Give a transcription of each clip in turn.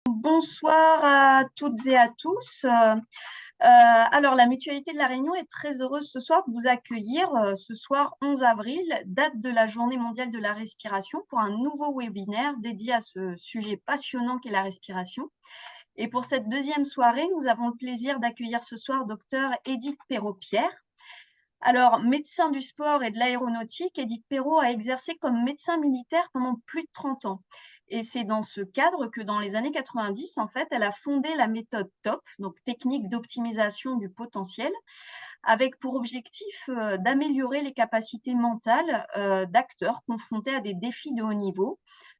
Bonsoir à toutes et à tous. Alors, la Mutualité de la Réunion est très heureuse ce soir de vous accueillir ce soir 11 avril, date de la Journée mondiale de la respiration, pour un nouveau webinaire dédié à ce sujet passionnant qu'est la respiration. Et pour cette deuxième soirée, nous avons le plaisir d'accueillir ce soir Dr Edith Perrault-Pierre. Alors, médecin du sport et de l'aéronautique, Edith Perrault a exercé comme médecin militaire pendant plus de 30 ans. Et c'est dans ce cadre que dans les années 90, en fait, elle a fondé la méthode TOP, donc technique d'optimisation du potentiel, avec pour objectif d'améliorer les capacités mentales d'acteurs confrontés à des défis de haut niveau,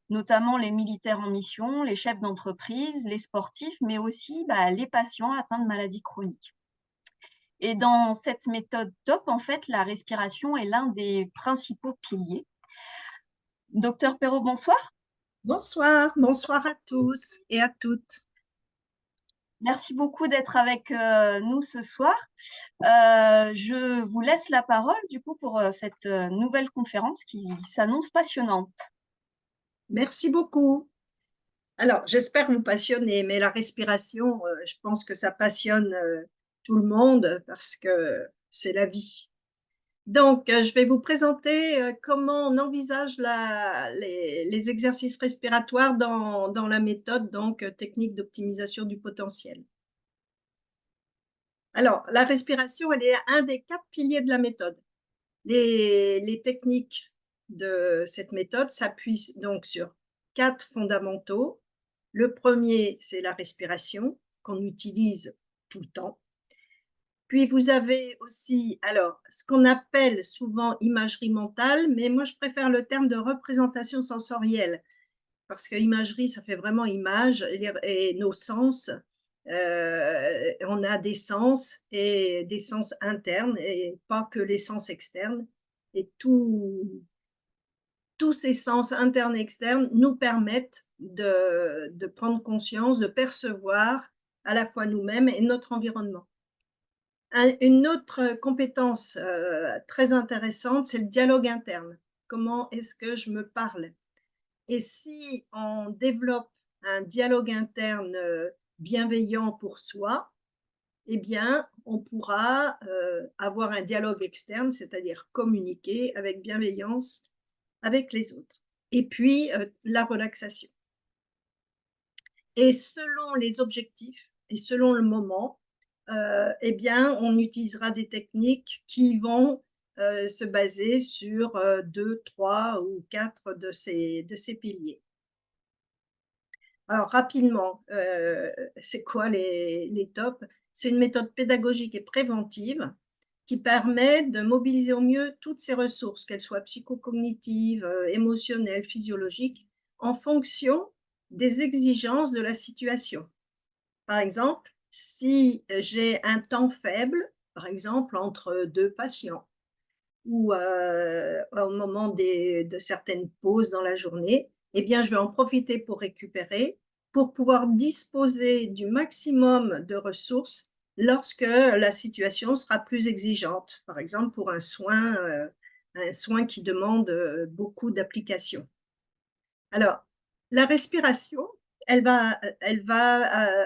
notamment les militaires en mission, les chefs d'entreprise, les sportifs, mais aussi les patients atteints de maladies chroniques. Et dans cette méthode TOP, en fait, la respiration est l'un des principaux piliers. Docteur Perrault, bonsoir. Bonsoir, bonsoir à tous et à toutes. Merci beaucoup d'être avec nous ce soir. Je vous laisse la parole du coup pour cette nouvelle conférence qui s'annonce passionnante. Merci beaucoup. Alors, j'espère vous passionner, mais la respiration, je pense que ça passionne tout le monde parce que c'est la vie. Donc, je vais vous présenter comment on envisage les exercices respiratoires dans la méthode technique d'optimisation du potentiel. Alors, la respiration, elle est un des 4 piliers de la méthode. Les techniques de cette méthode s'appuient donc sur 4 fondamentaux. Le premier, c'est la respiration qu'on utilise tout le temps. Puis vous avez aussi, alors, ce qu'on appelle souvent imagerie mentale, mais moi je préfère le terme de représentation sensorielle, parce que imagerie, ça fait vraiment image, et nos sens, on a des sens et des sens internes, et pas que les sens externes. Et tous ces sens internes et externes nous permettent de prendre conscience, de percevoir à la fois nous-mêmes et notre environnement. Une autre compétence très intéressante, c'est le dialogue interne. Comment est-ce que je me parle? Et si on développe un dialogue interne bienveillant pour soi, eh bien, on pourra avoir un dialogue externe, c'est-à-dire communiquer avec bienveillance avec les autres. Et puis, la relaxation. Et selon les objectifs et selon le moment, eh bien, on utilisera des techniques qui vont se baser sur 2, 3 ou 4 de ces piliers. Alors, rapidement, c'est quoi les TOP? C'est une méthode pédagogique et préventive qui permet de mobiliser au mieux toutes ces ressources, qu'elles soient psychocognitives, émotionnelles, physiologiques, en fonction des exigences de la situation. Par exemple, si j'ai un temps faible, par exemple entre 2 patients, ou au moment de certaines pauses dans la journée, eh bien, je vais en profiter pour récupérer, pour pouvoir disposer du maximum de ressources lorsque la situation sera plus exigeante. Par exemple, pour un soin qui demande beaucoup d'application. Alors, la respiration, elle va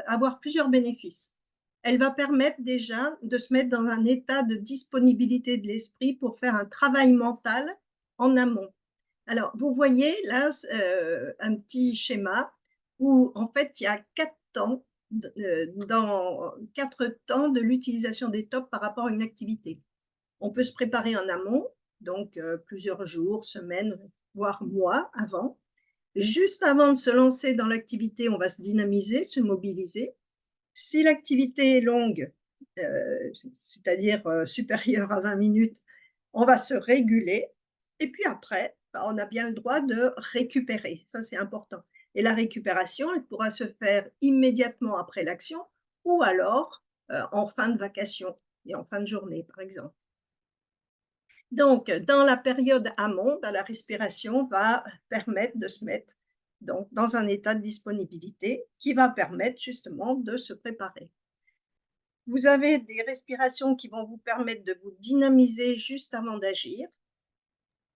avoir plusieurs bénéfices. Elle va permettre déjà de se mettre dans un état de disponibilité de l'esprit pour faire un travail mental en amont. Alors, vous voyez là un petit schéma où en fait il y a 4 temps, dans 4 temps de l'utilisation des TOP par rapport à une activité. On peut se préparer en amont, donc plusieurs jours, semaines, voire mois avant. Juste avant de se lancer dans l'activité, on va se dynamiser, se mobiliser. Si l'activité est longue, c'est-à-dire supérieure à 20 minutes, on va se réguler. Et puis après, on a bien le droit de récupérer. Ça, c'est important. Et la récupération, elle pourra se faire immédiatement après l'action ou alors en fin de vacation et en fin de journée, par exemple. Donc, dans la période amont, la respiration va permettre de se mettre donc, dans un état de disponibilité qui va permettre justement de se préparer. Vous avez des respirations qui vont vous permettre de vous dynamiser juste avant d'agir,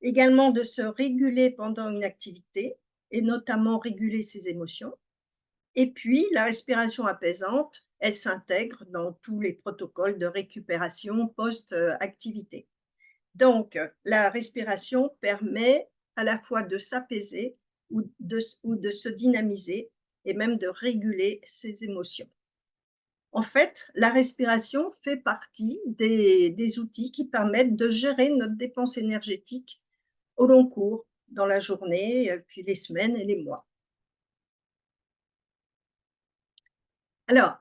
également de se réguler pendant une activité et notamment réguler ses émotions. Et puis, la respiration apaisante, elle s'intègre dans tous les protocoles de récupération post-activité. Donc, la respiration permet à la fois de s'apaiser ou de se dynamiser et même de réguler ses émotions. En fait, la respiration fait partie des outils qui permettent de gérer notre dépense énergétique au long cours, dans la journée, puis les semaines et les mois. Alors,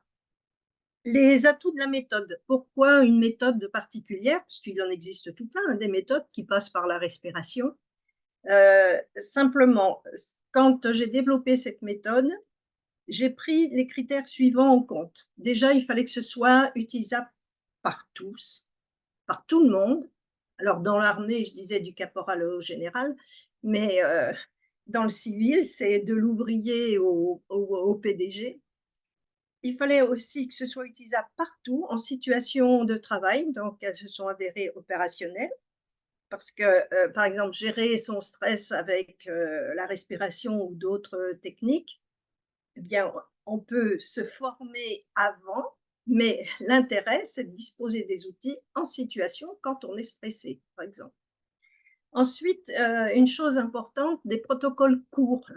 les atouts de la méthode. Pourquoi une méthode particulière? Parce qu'il en existe tout plein, hein, des méthodes qui passent par la respiration. Simplement, quand j'ai développé cette méthode, j'ai pris les critères suivants en compte. Déjà, il fallait que ce soit utilisable par tous, par tout le monde. Alors, dans l'armée, je disais du caporal au général, mais dans le civil, c'est de l'ouvrier au PDG. Il fallait aussi que ce soit utilisable partout en situation de travail, donc elles se sont avérées opérationnelles parce que, par exemple, gérer son stress avec, la respiration ou d'autres techniques, eh bien, on peut se former avant, mais l'intérêt, c'est de disposer des outils en situation quand on est stressé, par exemple. Ensuite, une chose importante, des protocoles courts.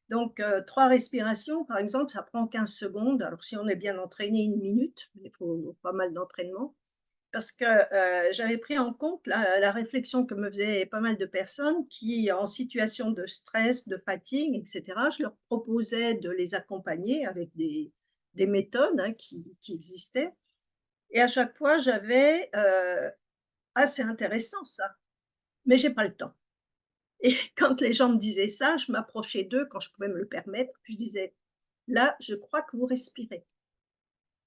Donc, 3 respirations, par exemple, ça prend 15 secondes. Alors si on est bien entraîné, 1 minute, il faut pas mal d'entraînement. Parce que, j'avais pris en compte la réflexion que me faisaient pas mal de personnes qui, en situation de stress, de fatigue et cetera, je leur proposais de les accompagner avec des méthodes, hein, qui existaient et à chaque fois j'avais, «Ah, c'est intéressant ça, mais j'ai pas le temps». Et quand les gens me disaient ça, je m'approchais d'eux quand je pouvais me le permettre, puis je disais: «Là, je crois que vous respirez,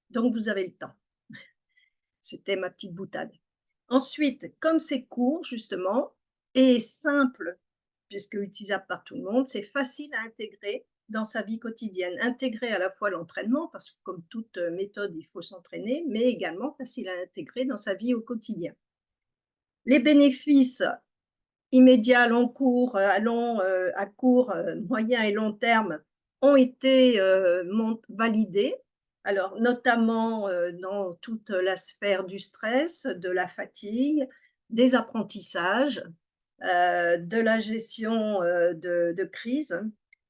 donc vous avez le temps». C'était ma petite boutade. Ensuite, comme c'est court justement et simple, puisque utilisable par tout le monde, c'est facile à intégrer dans sa vie quotidienne. Intégrer à la fois l'entraînement, parce que comme toute, méthode, il faut s'entraîner, mais également facile à intégrer dans sa vie au quotidien. Les bénéfices immédiats à court, moyen et long terme ont été, validés. Alors notamment, dans toute la sphère du stress, de la fatigue, des apprentissages, de la gestion, de crise,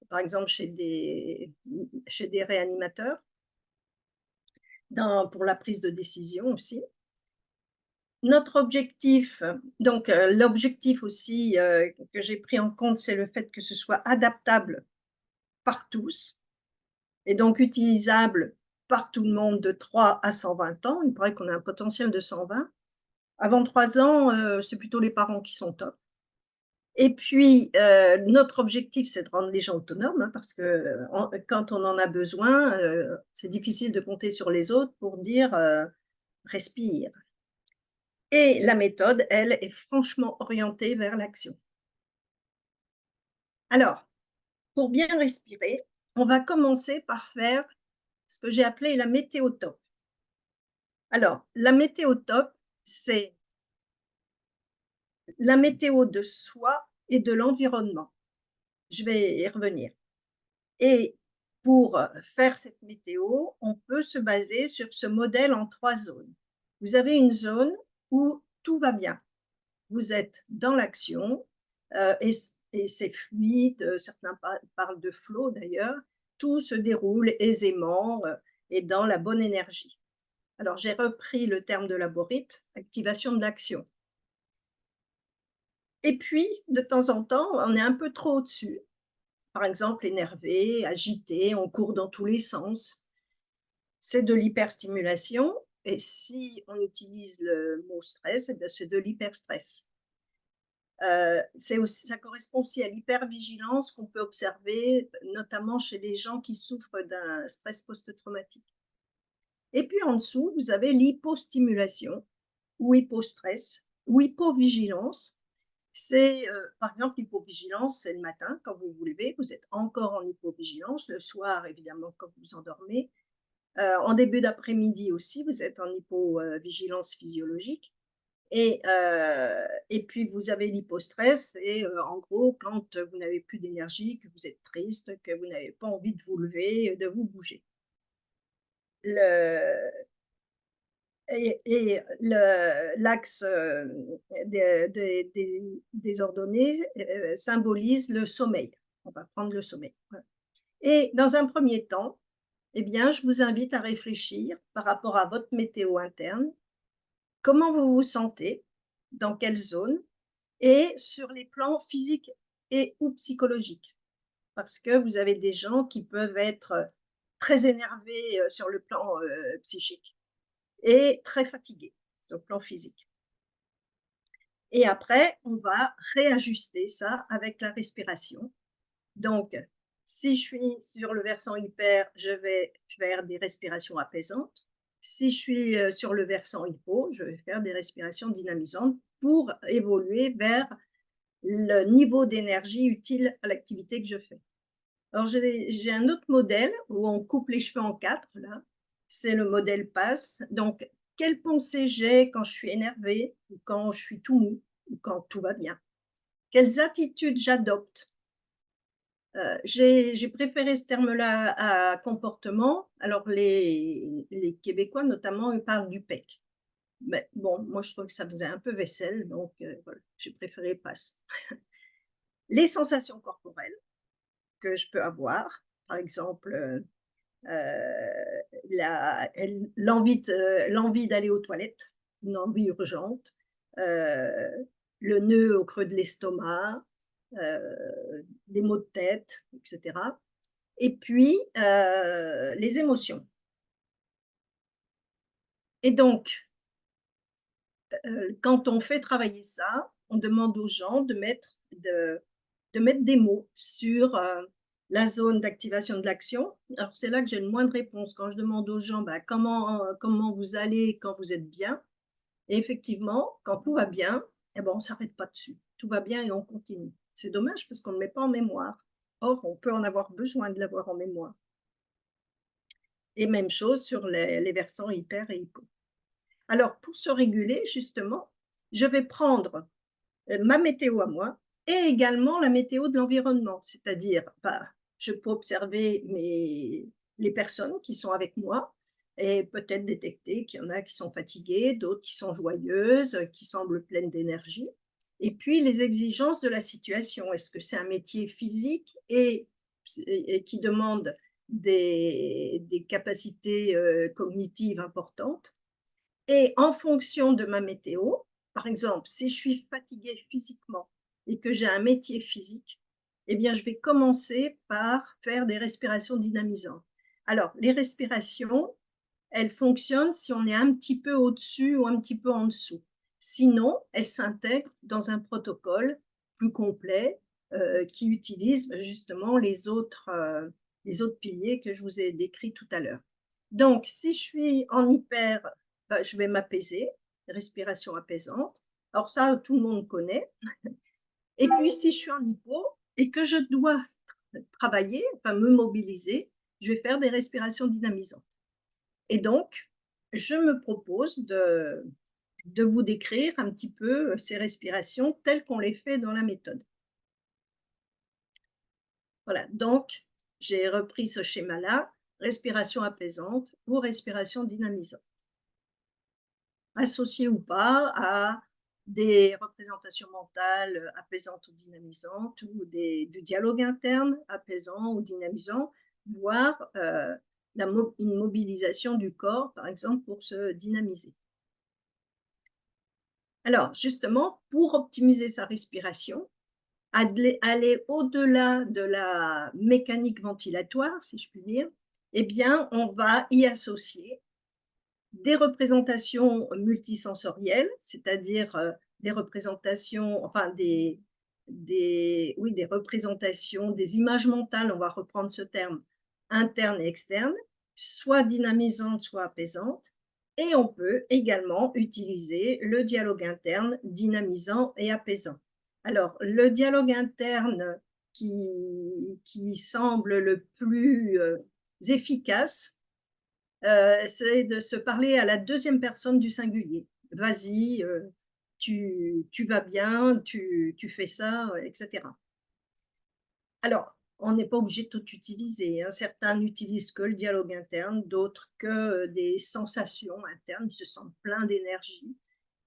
par exemple chez des réanimateurs, pour la prise de décision aussi. Notre objectif, donc l'objectif aussi, que j'ai pris en compte, c'est le fait que ce soit adaptable par tous et donc utilisable par tout le monde de 3 à 120 ans. Il paraît qu'on a un potentiel de 120. Avant 3 ans, c'est plutôt les parents qui sont top et puis, notre objectif, c'est de rendre les gens autonomes, hein, parce que, quand on en a besoin, c'est difficile de compter sur les autres pour dire, «Respire». Et la méthode, elle, est franchement orientée vers l'action. Alors, pour bien respirer, on va commencer par faire ce que j'ai appelé la météotope. Alors, la météotope, c'est la météo de soi et de l'environnement. Je vais y revenir. Et pour faire cette météo, on peut se baser sur ce modèle en 3 zones. Vous avez une zone où tout va bien. Vous êtes dans l'action, et c'est fluide, certains parlent de flow d'ailleurs. Tout se déroule aisément, et dans la bonne énergie. Alors j'ai repris le terme de Laborite, activation de l'action. Et puis, de temps en temps, on est un peu trop au-dessus. Par exemple, énervé, agité, on court dans tous les sens. C'est de l'hyperstimulation et si on utilise le mot stress, eh bien c'est de l'hyperstress. C'est aussi ça correspond aussi à l'hypervigilance qu'on peut observer, notamment chez les gens qui souffrent d'un stress post-traumatique. Et puis en dessous, vous avez l'hypostimulation ou hypostress ou hypovigilance. C'est, par exemple, l'hypovigilance, c'est le matin quand vous vous levez, vous êtes encore en hypovigilance, le soir évidemment quand vous endormez. En début d'après-midi aussi, vous êtes en hypovigilance physiologique Et puis, vous avez l'hypostress et en gros, quand vous n'avez plus d'énergie, que vous êtes triste, que vous n'avez pas envie de vous lever, de vous bouger. Le l'axe, des ordonnées, symbolise le sommeil. On va prendre le sommeil, voilà. Et dans un premier temps, eh bien, je vous invite à réfléchir par rapport à votre météo interne. Comment vous vous sentez? Dans quelle zone? Et sur les plans physiques et ou psychologiques. Parce que vous avez des gens qui peuvent être très énervés, sur le plan, psychique et très fatigués sur le plan physique. Et après, on va réajuster ça avec la respiration. Donc, si je suis sur le versant hyper, je vais faire des respirations apaisantes. Si je suis, sur le versant hypo, je vais faire des respirations dynamisantes pour évoluer vers le niveau d'énergie utile à l'activité que je fais. Alors j'ai un autre modèle où on coupe les cheveux en 4 là, c'est le modèle PASS. Donc quelles pensées j'ai quand je suis énervée ou quand je suis tout mou ou quand tout va bien? Quelles attitudes j'adopte? J'ai préféré ce terme-là à comportement. Alors les Québécois notamment, ils parlent du PEC. Mais bon, moi je trouve que ça faisait un peu vaisselle, donc voilà, j'ai préféré PASS. Les sensations corporelles que je peux avoir, par exemple, l'envie d'aller aux toilettes, une envie urgente, le nœud au creux de l'estomac, des maux de tête, et cetera. Et puis, les émotions. Et donc, quand on fait travailler ça, on demande aux gens de mettre des mots sur, la zone d'activation de l'action. Alors c'est là que j'ai le moins de réponses. Quand je demande aux gens: «Bah, comment vous allez quand vous êtes bien?» Et effectivement, quand tout va bien, eh ben, on s'arrête pas dessus. Tout va bien et on continue. C'est dommage parce qu'on ne le met pas en mémoire. Or, on peut en avoir besoin de l'avoir en mémoire. Et même chose sur les versants hyper et hypo. Alors pour se réguler justement, je vais prendre ma météo à moi et également la météo de l'environnement. C'est-à-dire, bah, je peux observer les personnes qui sont avec moi et peut-être détecter qu'il y en a qui sont fatiguées, d'autres qui sont joyeuses, qui semblent pleines d'énergie. Et puis les exigences de la situation. Est-ce que c'est un métier physique et qui demande des capacités cognitives importantes? Et en fonction de ma météo, par exemple, si je suis fatiguée physiquement et que j'ai un métier physique, eh bien, je vais commencer par faire des respirations dynamisantes. Alors, les respirations, elles fonctionnent si on est un petit peu au-dessus ou un petit peu en dessous. Sinon, elles s'intègrent dans un protocole plus complet qui utilise justement les autres piliers que je vous ai décrits tout à l'heure. Donc, si je suis en hyper, bah, je vais m'apaiser, respiration apaisante. Alors ça, tout le monde connaît. Et puis, si je suis en hypo et que je dois travailler, enfin me mobiliser, je vais faire des respirations dynamisantes. Et donc, je me propose de vous décrire un petit peu ces respirations telles qu'on les fait dans la méthode. Voilà, donc j'ai repris ce schéma-là, respiration apaisante ou respiration dynamisante. Associé ou pas à des représentations mentales apaisantes ou dynamisantes ou du dialogue interne apaisant ou dynamisant, voire une mobilisation du corps, par exemple, pour se dynamiser. Alors, justement, pour optimiser sa respiration, aller au-delà de la mécanique ventilatoire, si je puis dire, eh bien, on va y associer des représentations multisensorielles, c'est-à-dire des représentations, enfin des représentations, des images mentales, on va reprendre ce terme, internes et externes, soit dynamisantes, soit apaisantes. Et on peut également utiliser le dialogue interne dynamisant et apaisant. Alors, le dialogue interne qui semble le plus efficace, c'est de se parler à la deuxième personne du singulier. Vas-y, tu vas bien, tu fais ça, etc. Alors, on n'est pas obligé de tout utiliser, hein. Certains n'utilisent que le dialogue interne, d'autres que des sensations internes. Ils se sentent pleins d'énergie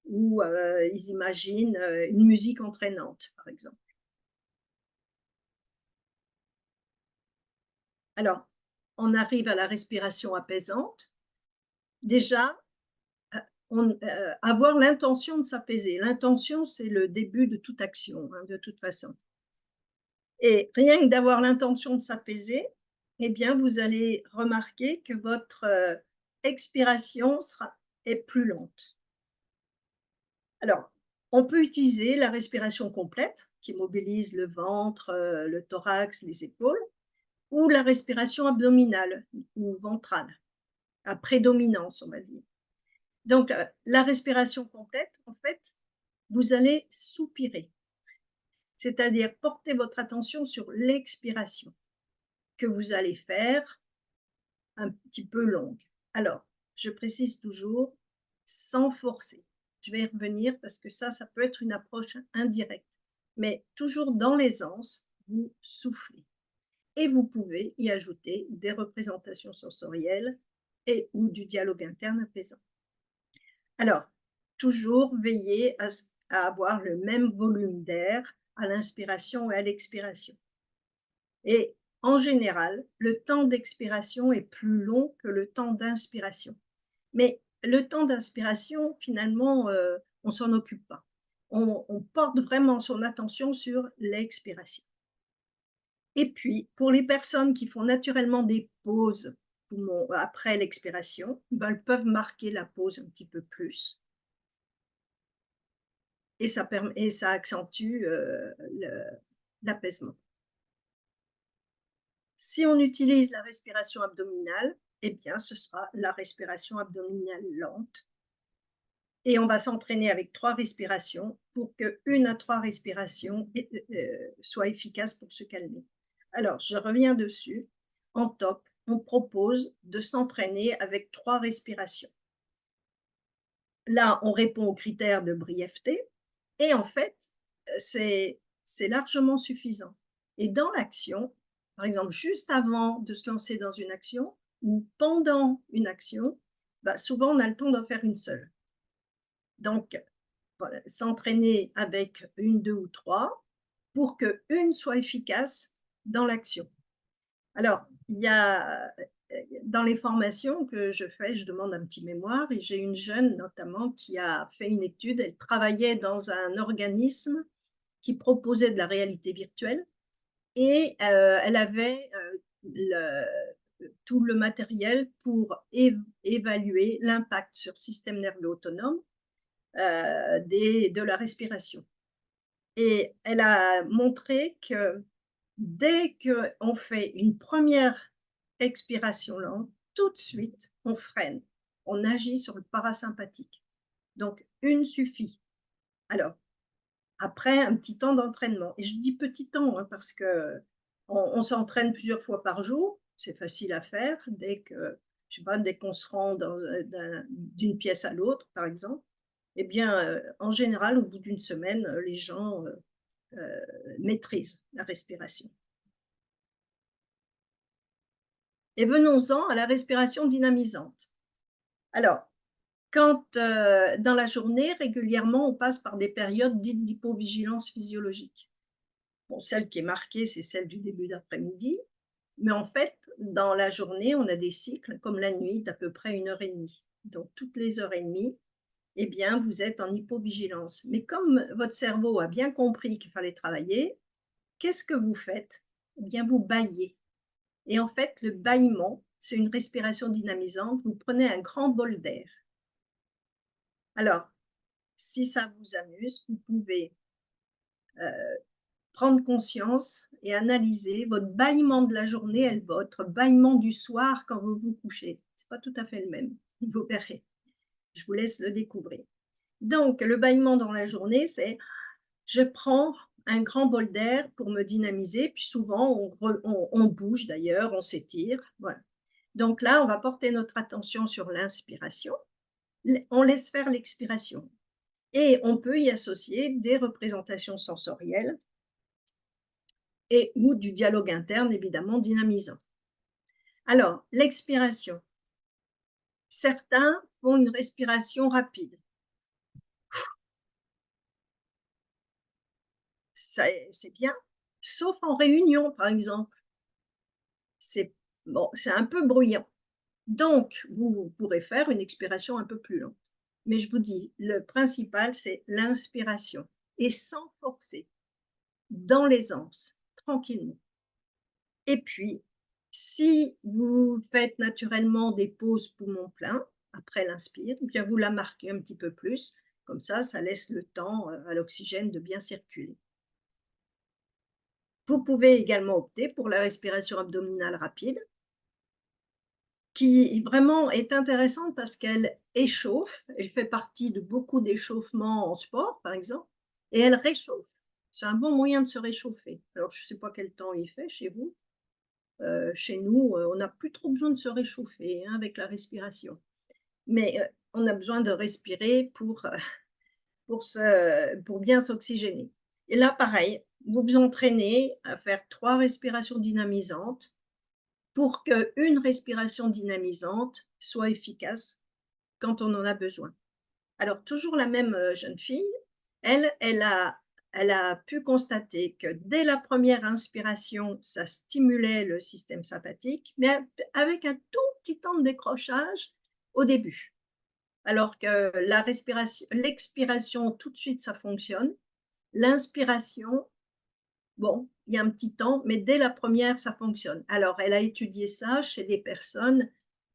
ou ils imaginent une musique entraînante, par exemple. Alors, on arrive à la respiration apaisante. Déjà, avoir l'intention de s'apaiser. L'intention, c'est le début de toute action, hein, de toute façon. Et rien que d'avoir l'intention de s'apaiser, eh bien, vous allez remarquer que votre expiration est plus lente. Alors, on peut utiliser la respiration complète, qui mobilise le ventre, le thorax, les épaules, ou la respiration abdominale ou ventrale, à prédominance, on va dire. Donc, la respiration complète, en fait, vous allez soupirer, c'est-à-dire porter votre attention sur l'expiration que vous allez faire un petit peu longue. Alors, je précise toujours, sans forcer. Je vais y revenir parce que ça peut être une approche indirecte. Mais toujours dans l'aisance, vous soufflez. Et vous pouvez y ajouter des représentations sensorielles et ou du dialogue interne apaisant. Alors, toujours veiller à avoir le même volume d'air à l'inspiration et à l'expiration. Et en général, le temps d'expiration est plus long que le temps d'inspiration. Mais le temps d'inspiration, finalement, on ne s'en occupe pas. On porte vraiment son attention sur l'expiration. Et puis, pour les personnes qui font naturellement des pauses après l'expiration, ben, elles peuvent marquer la pause un petit peu plus. Et ça accentue l'apaisement. Si on utilise la respiration abdominale, eh bien, ce sera la respiration abdominale lente. Et on va s'entraîner avec 3 respirations pour que 1 à 3 respirations soient efficaces pour se calmer. Alors, je reviens dessus. En top, on propose de s'entraîner avec 3 respirations. Là, on répond aux critères de brièveté et en fait, c'est largement suffisant. Et dans l'action, par exemple, juste avant de se lancer dans une action ou pendant une action, bah, souvent on a le temps d'en faire une seule. Donc, voilà, s'entraîner avec 1, 2 ou 3 pour qu'une soit efficace dans l'action. Alors, il y a dans les formations que je fais, je demande un petit mémoire et j'ai une jeune notamment qui a fait une étude. Elle travaillait dans un organisme qui proposait de la réalité virtuelle et elle avait tout le matériel pour évaluer l'impact sur le système nerveux autonome de la respiration. Et elle a montré que dès qu'on fait une première expiration lente, tout de suite, on freine, on agit sur le parasympathique. Donc, une suffit. Alors, après un petit temps d'entraînement, et je dis petit temps, hein, parce que on s'entraîne plusieurs fois par jour, c'est facile à faire, je sais pas, dès qu'on se rend d'une pièce à l'autre, par exemple, eh bien, en général, au bout d'une semaine, les gens maîtrisent la respiration. Et venons-en à la respiration dynamisante. Alors, quand dans la journée, régulièrement, on passe par des périodes dites d'hypovigilance physiologique. Bon, celle qui est marquée, c'est celle du début d'après-midi, mais en fait, dans la journée, on a des cycles, comme la nuit, d'à peu près 1h30. Donc, toutes les heures et demie, eh bien, vous êtes en hypovigilance. Mais comme votre cerveau a bien compris qu'il fallait travailler, qu'est-ce que vous faites? Eh bien, vous bâillez. Et en fait, le bâillement, c'est une respiration dynamisante. Vous prenez un grand bol d'air. Alors, si ça vous amuse, vous pouvez prendre conscience et analyser votre bâillement de la journée et votre bâillement du soir quand vous vous couchez. Ce n'est pas tout à fait le même, vous verrez. Je vous laisse le découvrir. Donc, le bâillement dans la journée, c'est je prends un grand bol d'air pour me dynamiser, puis souvent on bouge d'ailleurs, on s'étire. Voilà. Donc là, on va porter notre attention sur l'inspiration, on laisse faire l'expiration. Et on peut y associer des représentations sensorielles et ou du dialogue interne, évidemment, dynamisant. Alors, l'expiration. Certains font une respiration rapide. C'est bien, sauf en réunion, par exemple. C'est bon, c'est un peu bruyant. Donc, vous pourrez faire une expiration un peu plus lente. Mais je vous dis, le principal, c'est l'inspiration et sans forcer, dans l'aisance, tranquillement. Et puis, si vous faites naturellement des pauses poumons pleins après l'inspire, bien vous la marquez un petit peu plus, comme ça laisse le temps à l'oxygène de bien circuler. Vous pouvez également opter pour la respiration abdominale rapide, qui vraiment est intéressante parce qu'elle échauffe, elle fait partie de beaucoup d'échauffements en sport, par exemple, et elle réchauffe. C'est un bon moyen de se réchauffer. Alors, je ne sais pas quel temps il fait chez vous. Chez nous, on n'a plus trop besoin de se réchauffer, hein, avec la respiration. Mais, on a besoin de respirer pour bien s'oxygéner. Et là, pareil, vous vous entraînez à faire 3 respirations dynamisantes pour qu'une respiration dynamisante soit efficace quand on en a besoin. Alors toujours la même, jeune fille, elle a pu constater que dès la première inspiration, ça stimulait le système sympathique, mais avec un tout petit temps de décrochage au début. Alors que l'expiration, tout de suite, ça fonctionne. L'inspiration, bon, il y a un petit temps, mais dès la première, ça fonctionne. Alors, elle a étudié ça chez des personnes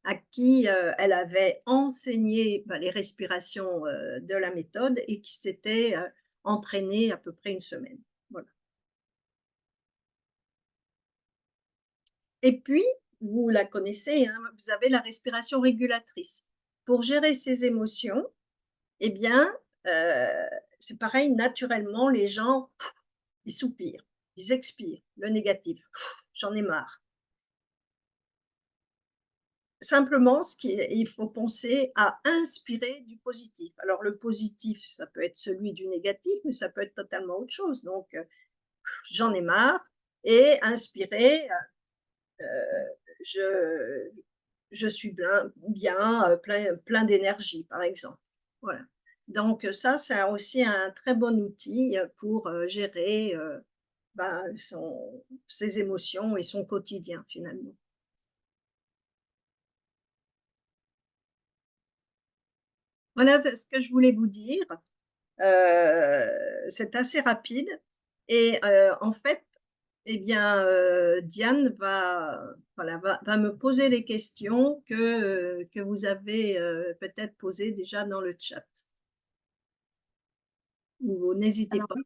à qui elle avait enseigné les respirations de la méthode et qui s'étaient entraînées à peu près une semaine. Voilà. Et puis, vous la connaissez, hein, vous avez la respiration régulatrice. Pour gérer ses émotions, eh bien, c'est pareil, naturellement, les gens, ils soupirent, ils expirent le négatif. J'en ai marre. Simplement, il faut penser à inspirer du positif. Alors le positif, ça peut être celui du négatif, mais ça peut être totalement autre chose. Donc, j'en ai marre et inspirer, je je suis bien, plein d'énergie, par exemple. Voilà. Donc ça, c'est aussi un très bon outil, pour, gérer, ses émotions et son quotidien, finalement. Voilà ce que je voulais vous dire. C'est assez rapide et en fait, eh bien, Diane va me poser les questions que vous avez, peut-être posées déjà dans le chat. Ou n'hésitez Alors pas, oui,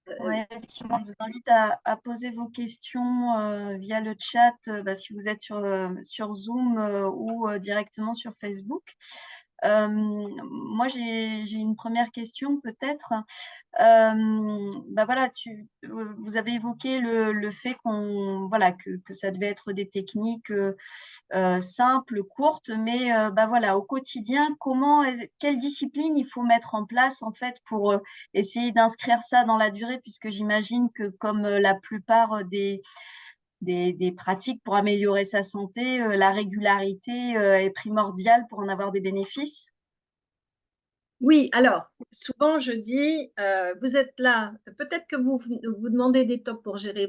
heu, ouais, effectivement, je vous invite à poser vos questions via le chat, si vous êtes sur Zoom ou directement sur Facebook. Moi, j'ai une première question peut-être. Voilà, vous avez évoqué le fait que ça devait être des techniques simples, courtes, mais voilà, au quotidien, quelle discipline il faut mettre en place en fait pour essayer d'inscrire ça dans la durée, puisque j'imagine que comme la plupart des pratiques pour améliorer sa santé, la régularité est primordiale pour en avoir des bénéfices. oui, alors, souvent je dis, vous êtes là, peut-être que vous demandez des tops pour gérer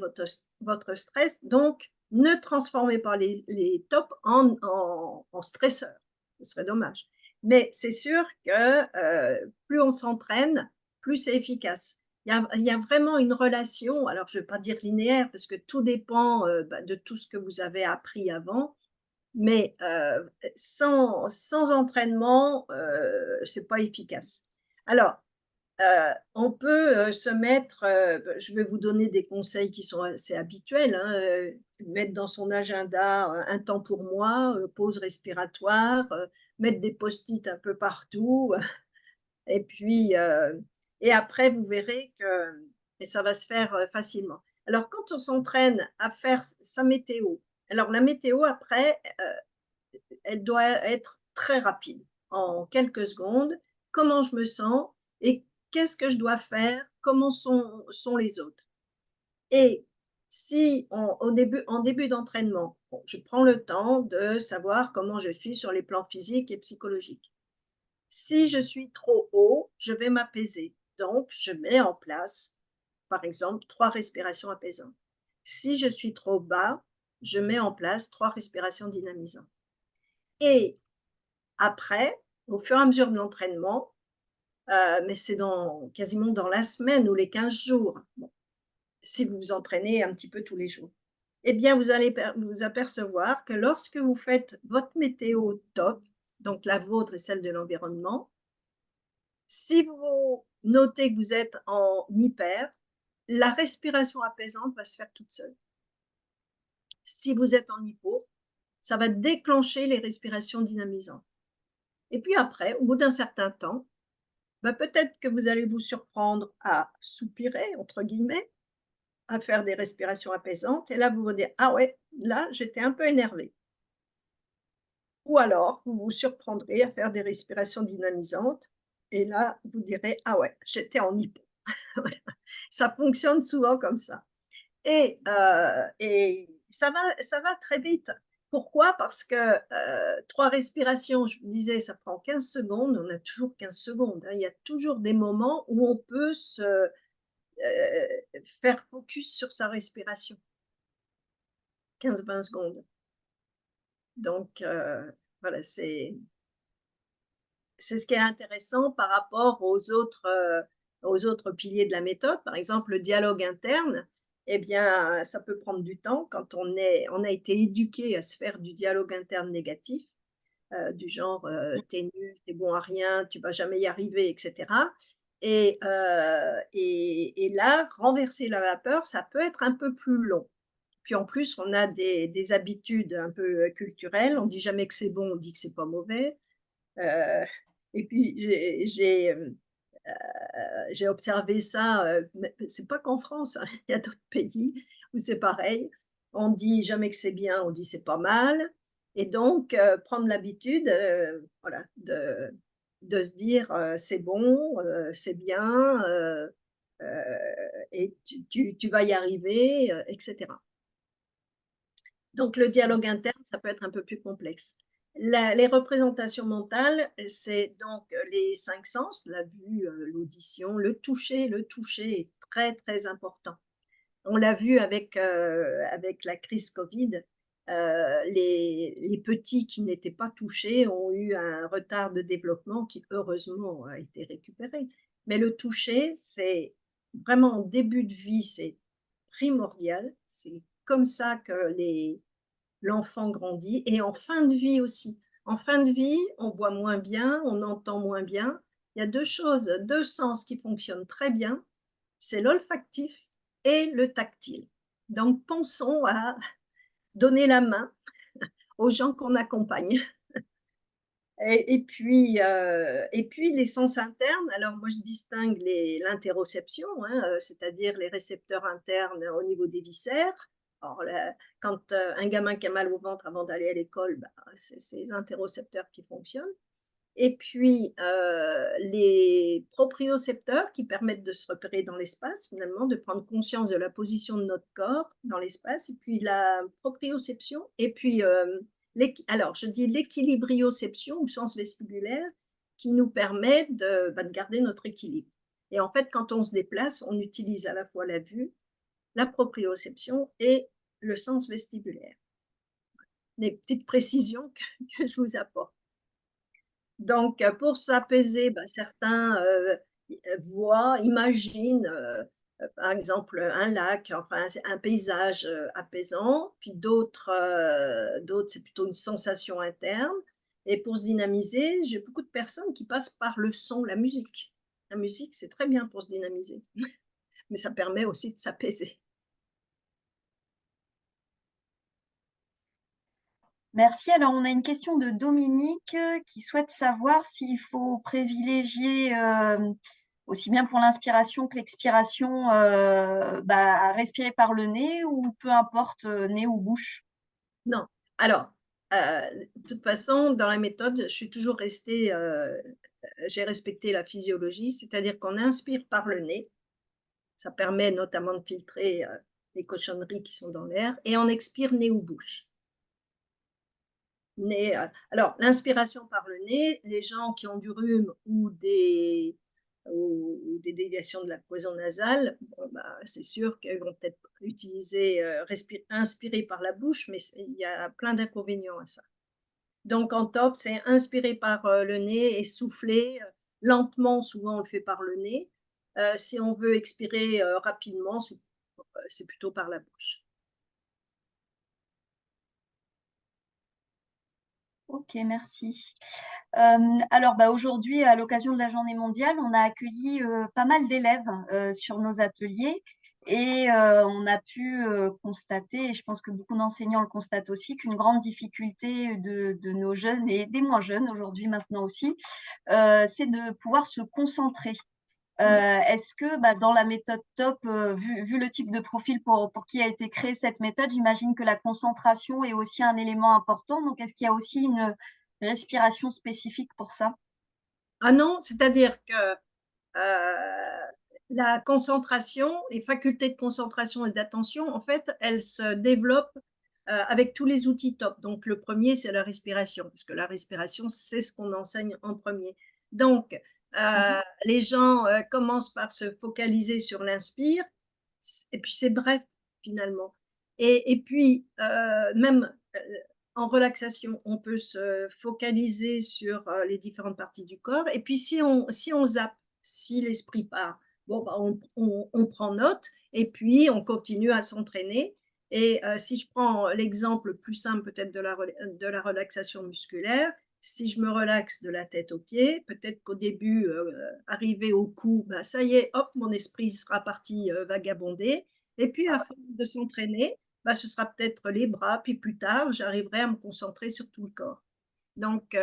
votre stress, donc ne transformez pas les tops en stresseurs, ce serait dommage. Mais c'est sûr que, plus on s'entraîne, plus c'est efficace. Il y a vraiment une relation, alors je ne vais pas dire linéaire parce que tout dépend, de tout ce que vous avez appris avant, mais sans entraînement, c'est pas efficace. Alors, on peut, se mettre, je vais vous donner des conseils qui sont assez habituels, hein, mettre dans son agenda, un temps pour moi, pause respiratoire, mettre des post-it un peu partout et puis, et après vous verrez que et ça va se faire, facilement. Alors quand on s'entraîne à faire sa météo, alors la météo après, elle doit être très rapide, en quelques secondes. Comment je me sens? et qu'est-ce que je dois faire, comment sont les autres. Et si en début d'entraînement, bon, je prends le temps de savoir comment je suis sur les plans physiques et psychologiques. Si je suis trop haut, je vais m'apaiser. Donc, je mets en place, par exemple, 3 respirations apaisantes. Si je suis trop bas, je mets en place 3 respirations dynamisantes. Et après, au fur et à mesure de l'entraînement, mais c'est quasiment dans la semaine ou les 15 jours, bon, si vous vous entraînez un petit peu tous les jours, eh bien, vous allez vous apercevoir que lorsque vous faites votre météo top, donc la vôtre et celle de l'environnement, si vous notez que vous êtes en hyper, la respiration apaisante va se faire toute seule. Si vous êtes en hypo, ça va déclencher les respirations dynamisantes. Et puis après, au bout d'un certain temps, bah, peut-être que vous allez vous surprendre à soupirer, entre guillemets, à faire des respirations apaisantes. Et là, vous vous dites, ah ouais, là, j'étais un peu énervé. Ou alors, vous vous surprendrez à faire des respirations dynamisantes. Et là, vous direz, ah ouais, j'étais en hypo. Voilà. Ça fonctionne souvent comme ça. Et ça va très vite. Pourquoi? Parce que 3 respirations, je vous disais, ça prend 15 secondes. On a toujours 15 secondes, hein. Il y a toujours des moments où on peut faire focus sur sa respiration. 15-20 secondes. Donc, voilà, c'est ce qui est intéressant par rapport aux autres piliers de la méthode. Par exemple, le dialogue interne, eh bien, ça peut prendre du temps quand on a été éduqué à se faire du dialogue interne négatif, du genre, «Tu nul, t'es bon à rien, tu vas jamais y arriver» et cetera. Et là, renverser la vapeur, ça peut être un peu plus long. Puis en plus, on a des habitudes un peu, culturelles. On dit jamais que c'est bon, on dit que c'est pas mauvais. Heu et puis j'ai observé ça, mais c'est pas qu'en France, hein, il y a d'autres pays où c'est pareil. On dit jamais que c'est bien, on dit c'est pas mal et donc prendre l'habitude, voilà, de se dire, «C'est bon, c'est bien, heu et tu vas y arriver», et cetera. Donc le dialogue interne, ça peut être un peu plus complexe. Les représentations mentales, c'est donc les 5 sens, la vue, l'audition, le toucher. Le toucher est très, très important. On l'a vu avec la crise Covid, les petits qui n'étaient pas touchés ont eu un retard de développement qui heureusement a été récupéré. Mais le toucher, c'est vraiment en début de vie, c'est primordial. C'est comme ça que l'enfant grandit et en fin de vie aussi. En fin de vie, on voit moins bien, on entend moins bien. Il y a 2 choses, 2 sens qui fonctionnent très bien, c'est l'olfactif et le tactile. Donc pensons à donner la main aux gens qu'on accompagne. Et puis les sens internes, alors moi je distingue l'interoception, hein, c'est-à-dire les récepteurs internes au niveau des viscères. Alors là, quand, un gamin qui a mal au ventre avant d'aller à l'école, bah, c'est ses interocepteurs qui fonctionnent. Et puis, les propriocepteurs qui permettent de se repérer dans l'espace finalement, de prendre conscience de la position de notre corps dans l'espace et puis la proprioception et puis, alors je dis l'équilibrioception au sens vestibulaire qui nous permet de garder notre équilibre. Et en fait, quand on se déplace, on utilise à la fois la vue, la proprioception et le sens vestibulaire. Des petites précisions que je vous apporte. Donc, pour s'apaiser, bah, certains, voient, imaginent, par exemple, un lac, enfin, c'est un paysage, apaisant, puis d'autres, c'est plutôt une sensation interne et pour se dynamiser, j'ai beaucoup de personnes qui passent par le son, la musique. La musique, c'est très bien pour se dynamiser, mais ça permet aussi de s'apaiser. Merci. Alors, on a une question de Dominique qui souhaite savoir s'il faut privilégier, aussi bien pour l'inspiration que l'expiration, bah, respirer par le nez ou peu importe, nez ou bouche. Non, alors, De toute façon, dans la méthode, je suis toujours restée, j'ai respecté la physiologie, c'est-à-dire qu'on inspire par le nez, ça permet notamment de filtrer, les cochonneries qui sont dans l'air et on expire nez ou bouche. Nez, alors l'inspiration par le nez, les gens qui ont du rhume ou des déviations de la cloison nasale, bon, bah, c'est sûr qu'ils vont peut-être utiliser, inspirer par la bouche, mais il y a plein d'inconvénients à ça. Donc en top, c'est inspirer par, le nez et souffler, lentement, souvent on le fait par le nez. Si on veut expirer, rapidement, c'est plutôt par la bouche. Ok, merci. Alors, bah, aujourd'hui, à l'occasion de la Journée mondiale, on a accueilli pas mal d'élèves sur nos ateliers et on a pu constater, et je pense que beaucoup d'enseignants le constatent aussi, qu'une grande difficulté de nos jeunes et des moins jeunes aujourd'hui maintenant aussi, c'est de pouvoir se concentrer. Oui. Est-ce que dans la méthode TOP, vu le type de profil pour qui a été créée cette méthode, j'imagine que la concentration est aussi un élément important. Donc, est-ce qu'il y a aussi une respiration spécifique pour ça? Ah non, c'est-à-dire que, la concentration, les facultés de concentration et d'attention, en fait, elles se développent, avec tous les outils TOP. Donc le premier, c'est la respiration, parce que la respiration, c'est ce qu'on enseigne en premier. Donc, Mmh. les gens, commencent par se focaliser sur l'inspire et puis c'est bref, finalement. Et puis, même, en relaxation, on peut se focaliser sur, les différentes parties du corps et puis si on zappe, si l'esprit part, bon, bah, on prend note et puis on continue à s'entraîner et si je prends l'exemple plus simple peut-être de la relaxation musculaire, si je me relaxe de la tête aux pieds, peut-être qu'au début, arrivé au cou, bah, ça y est, hop, mon esprit sera parti, vagabonder et puis à force de s'entraîner, bah, ce sera peut-être les bras, puis plus tard, j'arriverai à me concentrer sur tout le corps. Donc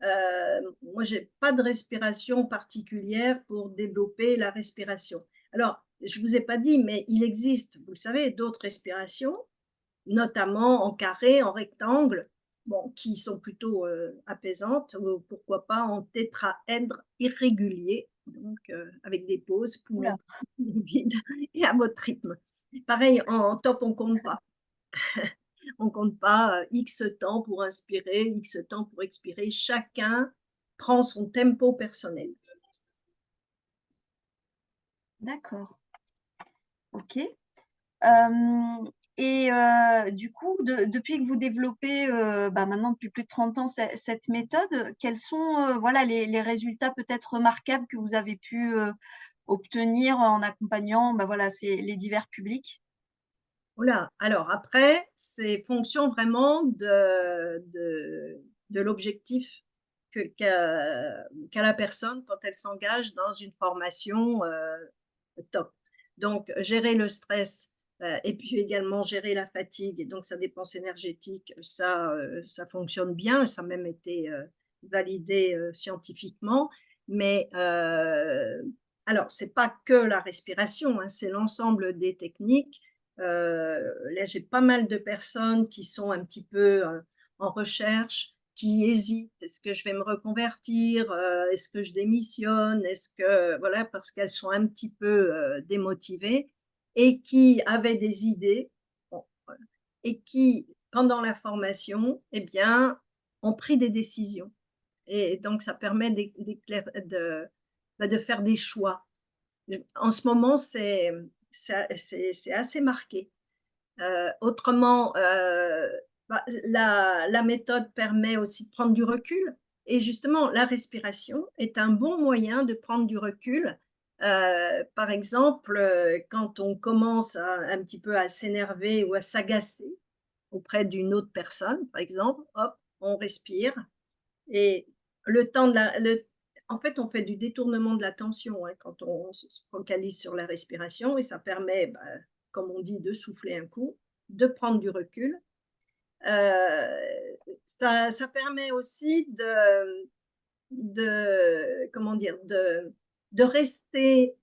moi, j'ai pas de respiration particulière pour développer la respiration. Alors, je vous ai pas dit, mais il existe, vous le savez, d'autres respirations, notamment en carré, en rectangle, bon, qui sont plutôt, apaisantes ou pourquoi pas en tétraèdre irrégulier, donc avec des pauses, Ouh là, poumons vides et à votre rythme. Pareil, en top, on compte pas. On compte pas, X temps pour inspirer, X temps pour expirer. Chacun prend son tempo personnel. d'accord. OK. Hem et du coup, depuis que vous développez, maintenant depuis plus de 30 ans cette méthode, quels sont, voilà les résultats peut-être remarquables que vous avez pu, obtenir en accompagnant, voilà, les divers publics? Voilà. Alors après, c'est fonction vraiment de l'objectif qu'a la personne quand elle s'engage dans une formation, top. Donc gérer le stress, et puis également gérer la fatigue et donc sa dépense énergétique, ça fonctionne bien, ça a même été, validé, scientifiquement. Mais, alors c'est pas que la respiration, hein, c'est l'ensemble des techniques. Là, j'ai pas mal de personnes qui sont un petit peu, en recherche, qui hésitent. Est-ce que je vais me reconvertir? Est-ce que je démissionne? Est-ce que voilà, parce qu'elles sont un petit peu, démotivées et qui avaient des idées, bon, voilà, et qui, pendant la formation, eh bien, ont pris des décisions et donc ça permet de faire des choix. En ce moment, c'est assez marqué. Autrement, la méthode permet aussi de prendre du recul et justement la respiration est un bon moyen de prendre du recul. Par exemple, quand on commence un petit peu à s'énerver ou à s'agacer auprès d'une autre personne, par exemple, hop, on respire et le temps de la le en fait, on fait du détournement de l'attention, hein, quand on se focalise sur la respiration et ça permet, bah, comme on dit, de souffler un coup, de prendre du recul. Ça permet aussi comment dire? De rester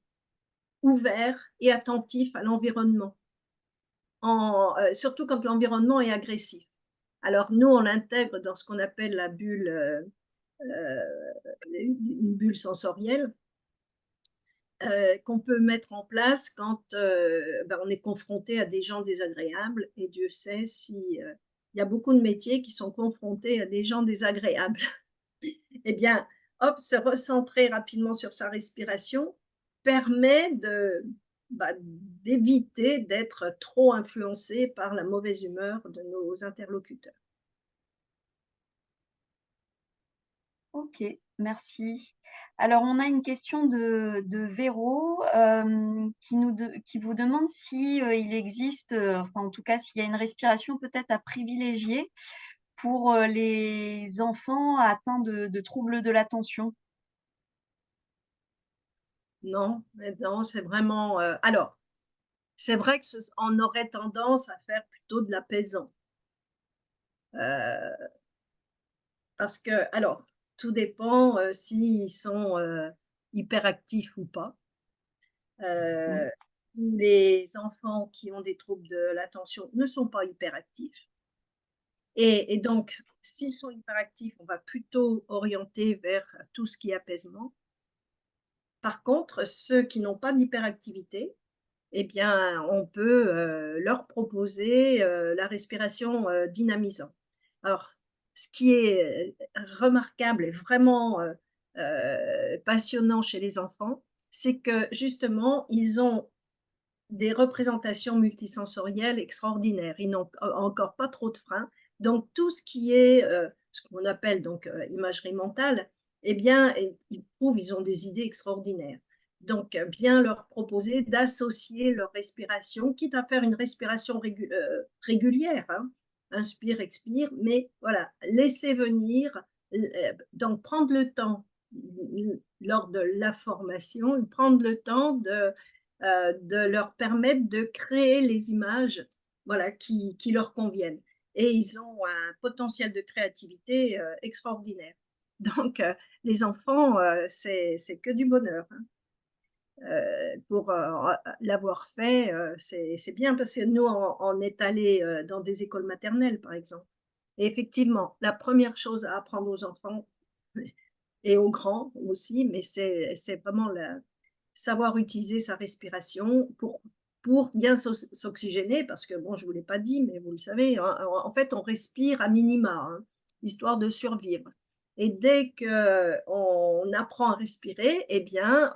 ouvert et attentif à l'environnement, surtout quand l'environnement est agressif. Alors nous, on l'intègre dans ce qu'on appelle la bulle, une bulle sensorielle qu'on peut mettre en place quand on est confronté à des gens désagréables. Et Dieu sait si il y a beaucoup de métiers qui sont confrontés à des gens désagréables. Eh bien, hop, se recentrer rapidement sur sa respiration permet d'éviter d'être trop influencé par la mauvaise humeur de nos interlocuteurs. OK, merci. Alors, on a une question de Véro, qui vous demande si, il existe, enfin, en tout cas, s'il y a une respiration peut-être à privilégier pour, les enfants atteints de troubles de l'attention? Non, mais non, c'est vraiment, alors, c'est vrai que on aurait tendance à faire plutôt de l'apaisant. Heu, Parce que alors, tout dépend, s'ils sont, hyperactifs ou pas. Oui, Heu, les enfants qui ont des troubles de l'attention ne sont pas hyperactifs et donc s'ils sont hyperactifs, on va plutôt orienter vers tout ce qui est apaisement. Par contre, ceux qui n'ont pas d'hyperactivité, eh bien, on peut, leur proposer, la respiration, dynamisante. Alors, ce qui est, remarquable et vraiment, passionnant chez les enfants, c'est que justement, ils ont des représentations multisensorielles extraordinaires. Ils n'ont encore pas trop de freins. Donc tout ce qui est, ce qu'on appelle donc, imagerie mentale, eh bien, ils trouvent, ils ont des idées extraordinaires. Donc, bien leur proposer d'associer leur respiration, quitte à faire une respiration régulière, hein. Inspire, expire, mais voilà, laisser venir, donc prendre le temps, lors de la formation, prendre le temps de leur permettre de créer les images, voilà, qui leur conviennent. Et ils ont un potentiel de créativité extraordinaire. Donc, les enfants, c'est que du bonheur, hein. Pour l'avoir fait, c'est bien parce que nous, on est allé dans des écoles maternelles, par exemple. Et effectivement, la première chose à apprendre aux enfants et aux grands aussi, mais c'est vraiment savoir utiliser sa respiration pour bien s'oxygéner parce que bon, je ne vous l'ai pas dit, mais vous le savez, en fait, on respire à minima, hein, histoire de survivre. Et dès qu'on apprend à respirer, eh bien,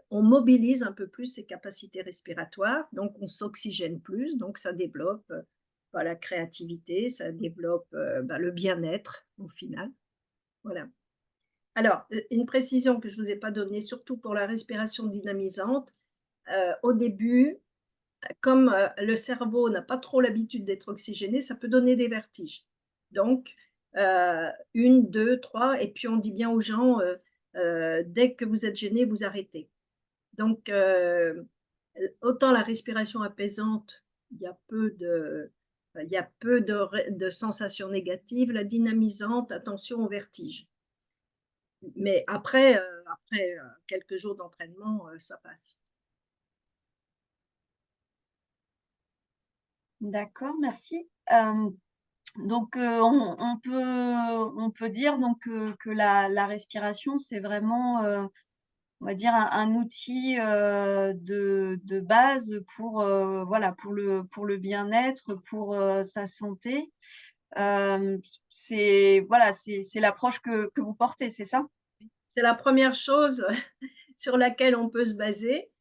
on mobilise un peu plus ses capacités respiratoires, donc on s'oxygène plus, donc ça développe, la créativité, ça développe, le bien-être au final, voilà. Alors, une précision que je ne vous ai pas donnée, surtout pour la respiration dynamisante, au début, comme, le cerveau n'a pas trop l'habitude d'être oxygéné, ça peut donner des vertiges. Donc, 1, 2, 3 et puis on dit bien aux gens, «Dès que vous êtes gêné, vous arrêtez». Donc, autant la respiration apaisante, il y a peu de de sensations négatives. La dynamisante, attention aux vertiges. Mais après, quelques jours d'entraînement, ça passe. d'accord, merci. Donc, on peut dire donc que la respiration, c'est vraiment, on va dire un outil, de base pour, voilà, pour le bien-être, pour, sa santé. C'est voilà, c'est l'approche que vous portez, c'est ça? C'est la première chose sur laquelle on peut se baser,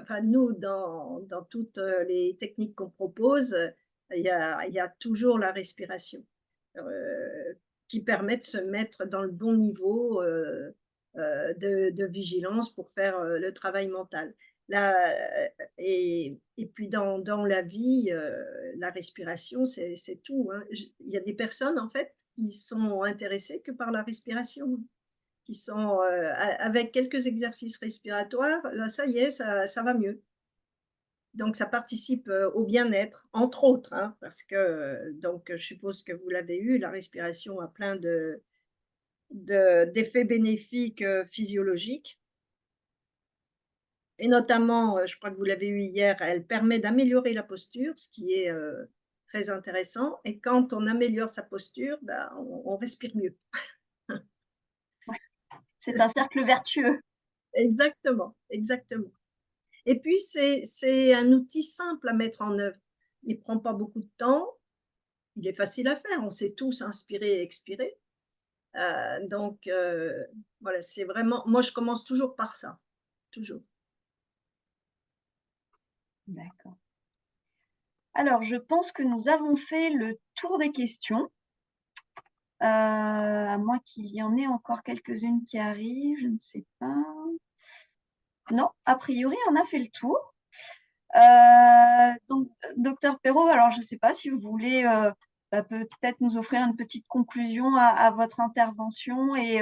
enfin nous dans toutes, les techniques qu'on propose, il y a toujours la respiration, qui permet de se mettre dans le bon niveau, de vigilance pour faire, le travail mental. La et puis dans la vie, la respiration, c'est tout, hein. Il y a des personnes, en fait, qui sont intéressées que par la respiration, qui sont, avec quelques exercices respiratoires, ça y est, ça va mieux. Donc ça participe, au bien-être, entre autres, hein, parce que, donc je suppose que vous l'avez eu, la respiration a plein d'effets bénéfiques, physiologiques. et notamment, je crois que vous l'avez eu hier, elle permet d'améliorer la posture, ce qui est, très intéressant, et quand on améliore sa posture, bah, on respire mieux. Ouais, c'est un cercle vertueux. Exactement, exactement. Et puis c'est un outil simple à mettre en œuvre. Il prend pas beaucoup de temps, il est facile à faire, on sait tous inspirer et expirer. Donc voilà, c'est vraiment moi je commence toujours par ça, toujours. D'accord. Alors, je pense que nous avons fait le tour des questions, à moins qu'il y en ait encore quelques-unes qui arrivent, je ne sais pas. Non, a priori, on a fait le tour. Donc, docteur Perrault, alors je ne sais pas si vous voulez peut-être nous offrir une petite conclusion à votre intervention et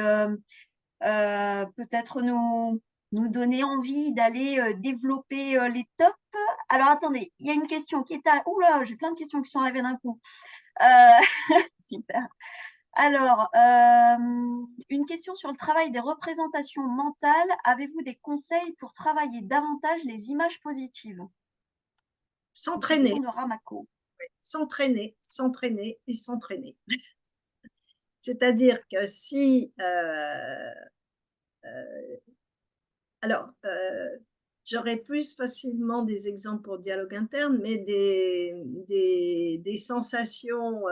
peut-être nous donner envie d'aller développer les tops. Alors attendez, il y a une question qui est à... Oula, j'ai plein de questions qui sont arrivées d'un coup. Euh, Super. Alors, une question sur le travail des représentations mentales. Avez-vous des conseils pour travailler davantage les images positives? Une S'entraîner, question de Ramako. s'entraîner, s'entraîner et s'entraîner. C'est-à-dire que si, alors, j'aurais plus facilement des exemples pour dialogue interne, mais des sensations,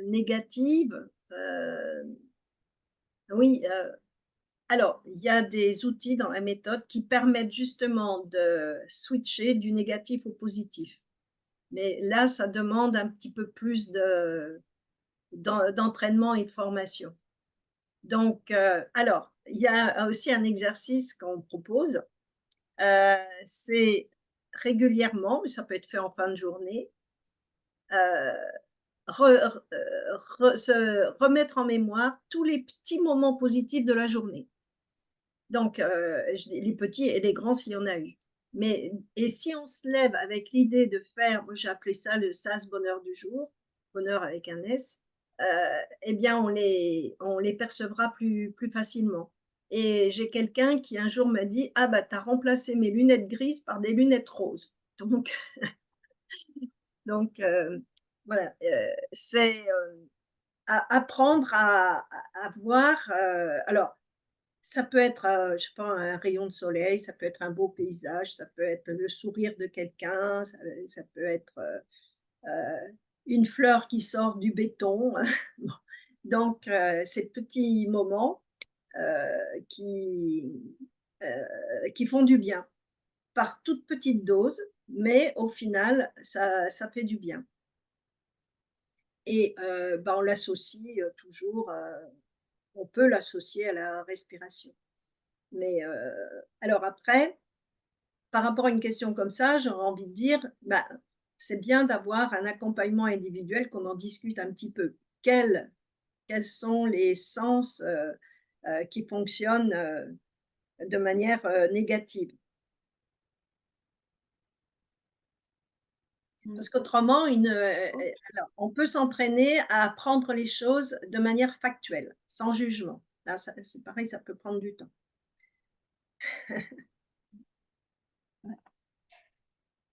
négatives, oui, alors, il y a des outils dans la méthode qui permettent justement de switcher du négatif au positif. Mais là, ça demande un petit peu plus d'entraînement et de formation. Donc, alors, il y a aussi un exercice qu'on propose, c'est régulièrement, mais ça peut être fait en fin de journée, heu, se remettre en mémoire tous les petits moments positifs de la journée. Donc, je dis les petits et les grands s'il y en a eu. Mais et si on se lève avec l'idée de faire, moi j'ai appelé ça le SAS bonheur du jour, bonheur avec un S, heu, eh bien on les percevra plus facilement. Et j'ai quelqu'un qui un jour m'a dit: «Ah bah, tu as remplacé mes lunettes grises par des lunettes roses». Donc voilà, c'est, a apprendre à voir, alors ça peut être, je sais pas, un rayon de soleil, ça peut être un beau paysage, ça peut être le sourire de quelqu'un, ça peut être, une fleur qui sort du béton. Bon, donc ces petits moments, qui, qui font du bien, par toute petite dose, mais au final, ça fait du bien. Et bah, on l'associe, toujours, on peut l'associer à la respiration. Mais alors après, par rapport à une question comme ça, j'aurais envie de dire, bah, c'est bien d'avoir un accompagnement individuel, qu'on en discute un petit peu. Quels sont les sens, qui fonctionnent, de manière, négative? Mm. Parce qu'autrement Ok. alors on peut s'entraîner à apprendre les choses de manière factuelle, sans jugement. Là, ça c'est pareil, ça peut prendre du temps.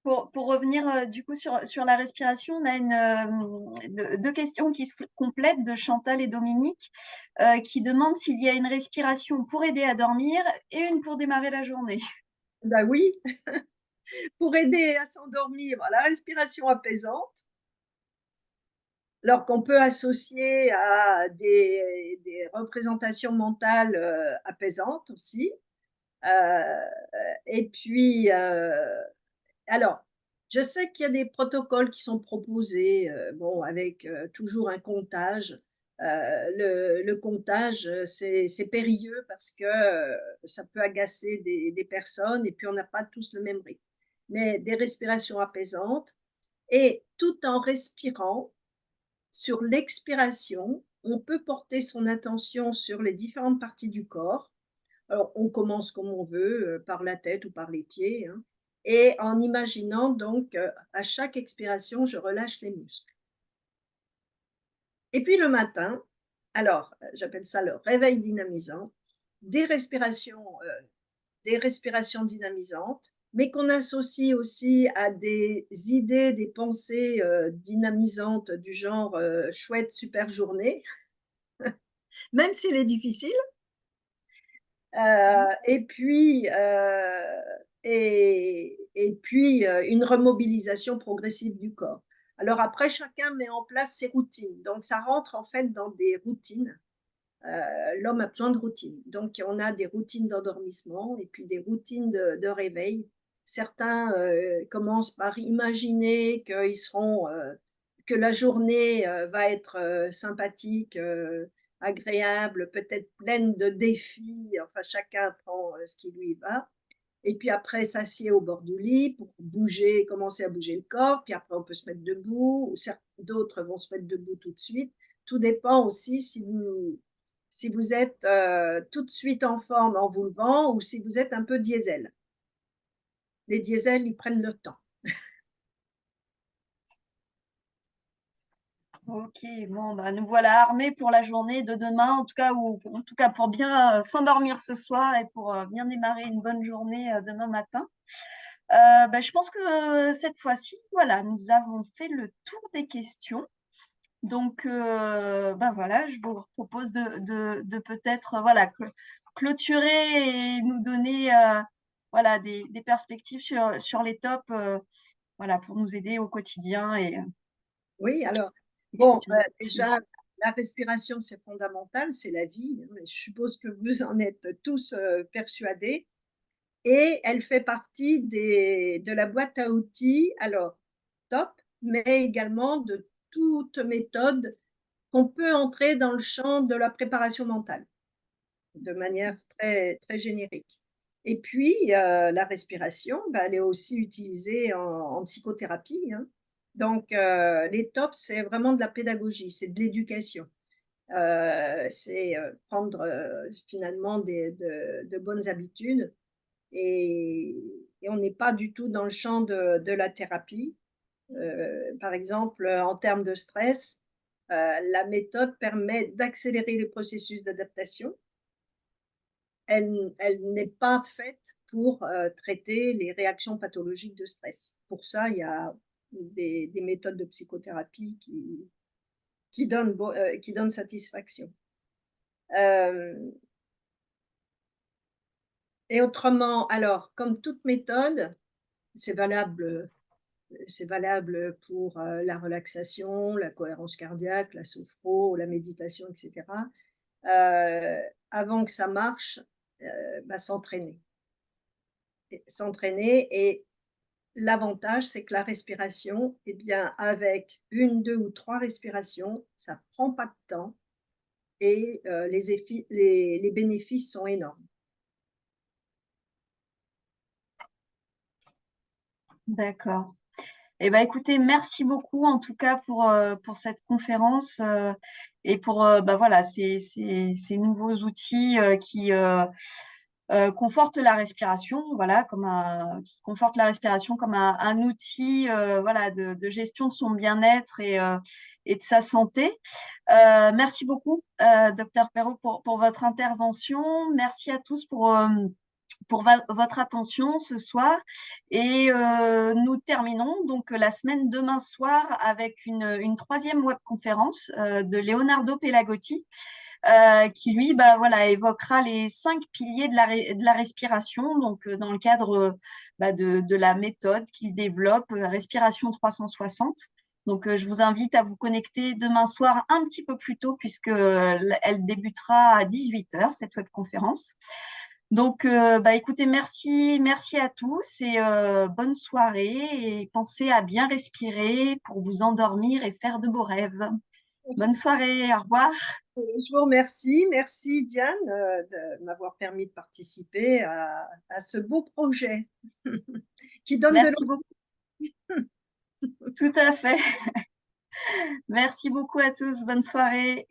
Pour revenir du coup sur la respiration, on a deux questions qui se complètent de Chantal et Dominique qui demandent s'il y a une respiration pour aider à dormir et une pour démarrer la journée. Bah oui, pour aider à s'endormir, la respiration apaisante. Alors qu'on peut associer à des représentations mentales, apaisantes aussi. Heu et puis, alors, je sais qu'il y a des protocoles qui sont proposés, bon avec, toujours un comptage. Le comptage, c'est périlleux parce que, ça peut agacer des personnes et puis on n'a pas tous le même rythme. Mais des respirations apaisantes et tout en respirant sur l'expiration, on peut porter son attention sur les différentes parties du corps. Alors, on commence comme on veut, par la tête ou par les pieds, hein, et en imaginant donc, à chaque expiration, je relâche les muscles. Et puis le matin, alors, j'appelle ça le réveil dynamisant. des respirations dynamisantes, mais qu'on associe aussi à des idées, des pensées dynamisantes du genre chouette, super journée, même s'il est difficile. Et puis, une remobilisation progressive du corps. Alors après, chacun met en place ses routines. Donc, ça rentre en fait dans des routines. L'homme a besoin de routines. Donc, on a des routines d'endormissement et puis des routines de réveil. Certains commencent par imaginer que la journée va être sympathique, agréable, peut-être pleine de défis. Enfin, chacun prend ce qui lui va. Et puis après, s'assied au bord du lit pour bouger, commencer à bouger le corps. Puis après, on peut se mettre debout, ou d'autres vont se mettre debout tout de suite. Tout dépend aussi si vous êtes tout de suite en forme en vous levant ou si vous êtes un peu diesel. Les diesels, ils prennent le temps. Ok, bon, bah, nous voilà armés pour la journée de demain, en tout cas, ou en tout cas pour bien s'endormir ce soir et pour bien démarrer une bonne journée demain matin. Bah, je pense que cette fois-ci, voilà, nous avons fait le tour des questions. Donc, bah voilà, je vous propose de peut-être voilà, clôturer et nous donner voilà, des perspectives sur les tops voilà, pour nous aider au quotidien Oui, alors, et bon, sur nos routines. déjà, la respiration, c'est fondamental, c'est la vie. Hein, je suppose que vous en êtes tous persuadés. Et elle fait partie de la boîte à outils, alors top, mais également de toute méthode qu'on peut entrer dans le champ de la préparation mentale, de manière très, très générique. Et puis, la respiration, bah, elle est aussi utilisée en psychothérapie. Hein. Donc, les tops, c'est vraiment de la pédagogie, c'est de l'éducation. C'est prendre finalement de bonnes habitudes et, et on n'est pas du tout dans le champ de la thérapie. Par exemple, en termes de stress, la méthode permet d'accélérer le processus d'adaptation. Elle n'est pas faite pour traiter les réactions pathologiques de stress. Pour ça, il y a des méthodes de psychothérapie qui donnent satisfaction. Et autrement, alors, comme toute méthode, c'est valable c'est valable pour la relaxation, la cohérence cardiaque, la sophro, la méditation, etc. Avant que ça marche, bah, s'entraîner. S'entraîner et l'avantage, c'est que la respiration, eh bien, avec une, deux ou trois respirations, ça prend pas de temps et les bénéfices sont énormes. D'accord. Eh ben, écoutez, merci beaucoup en tout cas pour cette conférence et pour bah, voilà, ces nouveaux outils qui confortent la respiration, voilà, qui confortent la respiration comme un outil voilà, de gestion de son bien-être et de sa santé. Merci beaucoup, docteur Perrault, pour votre intervention. Merci à tous pour votre attention ce soir. Et nous terminons donc la semaine demain soir avec une troisième webconférence de Leonardo Pelagotti qui lui bah, voilà, évoquera les 5 piliers de la respiration, donc dans le cadre bah, de la méthode qu'il développe, Respiration 360. Donc, je vous invite à vous connecter demain soir un petit peu plus tôt puisque elle débutera à 18h, cette webconférence. Donc, bah, écoutez, merci à tous et bonne soirée et pensez à bien respirer pour vous endormir et faire de beaux rêves. Bonne soirée, au revoir. Je vous remercie. Merci Diane de m'avoir permis de participer à ce beau projet qui donne de Merci beaucoup, l'envie. tout à fait. Merci beaucoup à tous, bonne soirée.